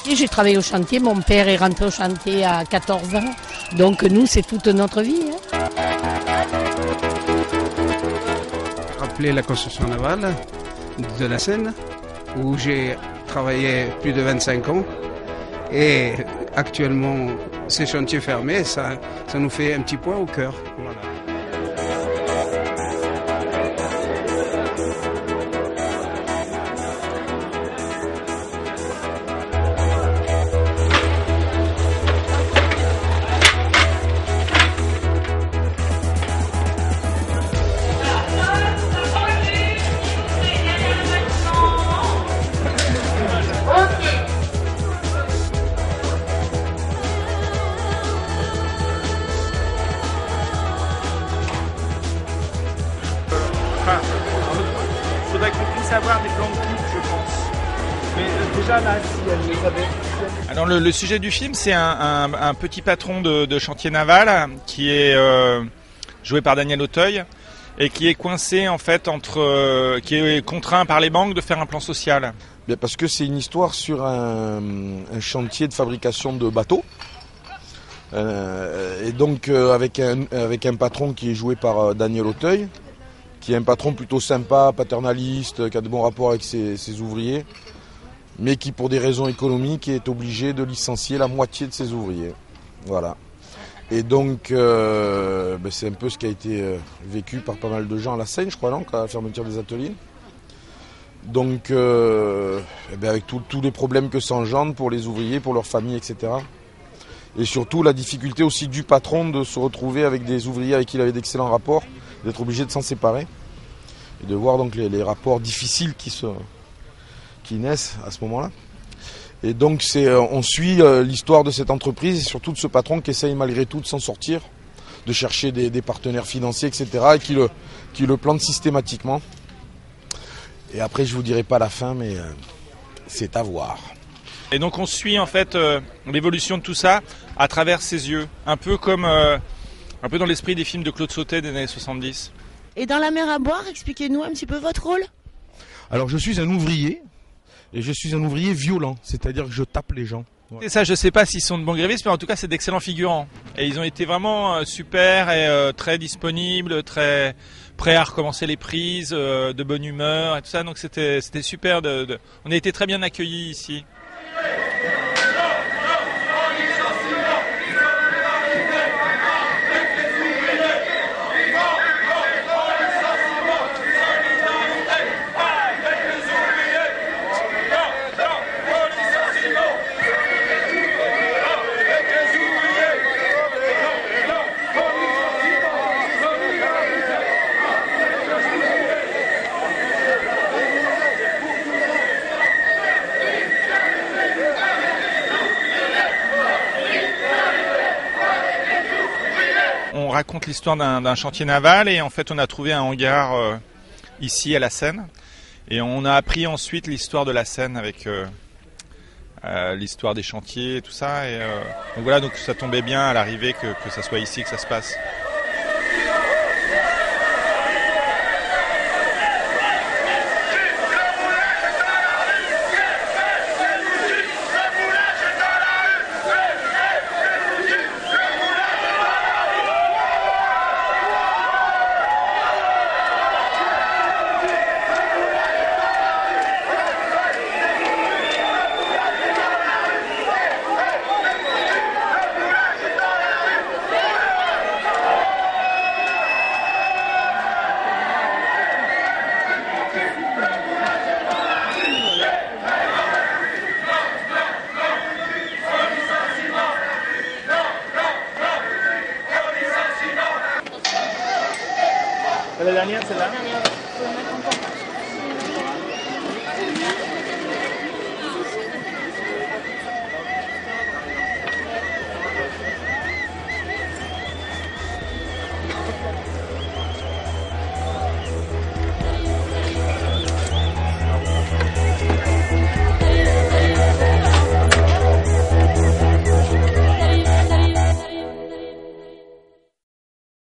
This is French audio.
Et j'ai travaillé au chantier, mon père est rentré au chantier à 14 ans, donc nous c'est toute notre vie. Rappelez la construction navale de la Seine, où j'ai travaillé plus de 25 ans. Et actuellement, ces chantiers fermés, ça nous fait un petit point au cœur. Voilà. Il faudrait qu'on puisse avoir des plans de coupe, je pense. Mais déjà là, si elle les avait... Alors le sujet du film, c'est un petit patron de chantier naval qui est joué par Daniel Auteuil et qui est coincé en fait qui est contraint par les banques de faire un plan social. Bien, parce que c'est une histoire sur un chantier de fabrication de bateaux. Et donc avec un patron qui est joué par Daniel Auteuil, qui est un patron plutôt sympa, paternaliste, qui a de bons rapports avec ses ouvriers, mais qui pour des raisons économiques est obligé de licencier la moitié de ses ouvriers. Voilà. Et donc c'est un peu ce qui a été vécu par pas mal de gens à la Seine, je crois, non, à la fermeture des ateliers. Donc avec tous les problèmes que ça engendre pour les ouvriers, pour leurs familles, etc. Et surtout la difficulté aussi du patron de se retrouver avec des ouvriers avec qui il avait d'excellents rapports, d'être obligé de s'en séparer et de voir donc les rapports difficiles qui naissent à ce moment-là. Et donc on suit l'histoire de cette entreprise et surtout de ce patron qui essaye malgré tout de s'en sortir, de chercher des partenaires financiers, etc. et qui le plante systématiquement. Et après je vous dirai pas la fin, mais c'est à voir. Et donc on suit en fait l'évolution de tout ça à travers ses yeux, un peu comme un peu dans l'esprit des films de Claude Sautet des années 70. Et dans La mer à boire, expliquez-nous un petit peu votre rôle. Alors je suis un ouvrier, et je suis un ouvrier violent, c'est-à-dire que je tape les gens. Et ça, je sais pas s'ils sont de bons grévistes, mais en tout cas c'est d'excellents figurants. Et ils ont été vraiment super et très disponibles, très prêts à recommencer les prises, de bonne humeur et tout ça. Donc c'était super. On a été très bien accueillis ici. On raconte l'histoire d'un chantier naval et en fait on a trouvé un hangar ici à la Seine et on a appris ensuite l'histoire de la Seine avec l'histoire des chantiers et tout ça et donc voilà, donc ça tombait bien à l'arrivée que ça soit ici que ça se passe. La dernière, celle-là. La dernière, faut le mettre en temps.